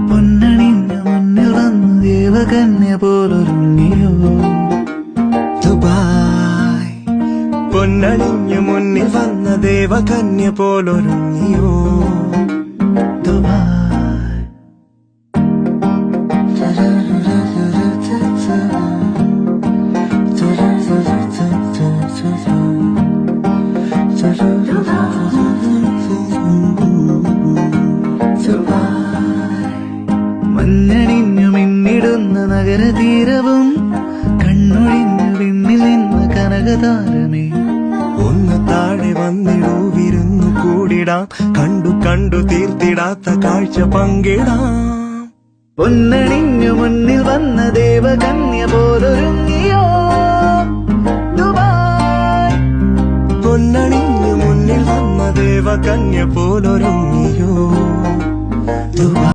പൊന്നണിഞ്ഞ മുന്നിൽ വന്ന് ദേവകന്യ പോലൊരുങ്ങിയോ ദുബായ്. പൊന്നണിഞ്ഞു മുന്നിൽ വന്ന ദേവകന്യ പോലൊരുങ്ങിയോ ദുബായ്. മഞ്ഞണിഞ്ഞു മിന്നിടുന്ന നഗരതീരവും കണ്ണൊഴിഞ്ഞു വിണ്ണിൽ നിന്ന കനകതാരമേ ഒന്ന് താഴെ വന്നിടൂ വിരുന്നു കൂടിടാം കണ്ടു കണ്ടു തീർത്തിടാത്ത കാഴ്ച പങ്കിടാം പൊന്നണിഞ്ഞു മുന്നിൽ വന്ന ദേവകന്യ പോലൊരുങ്ങിയോ ദുബായ്. പൊന്നണിഞ്ഞു മുന്നിൽ വന്ന ദേവകന്യ പോലൊരുങ്ങിയോ ദുബായ്.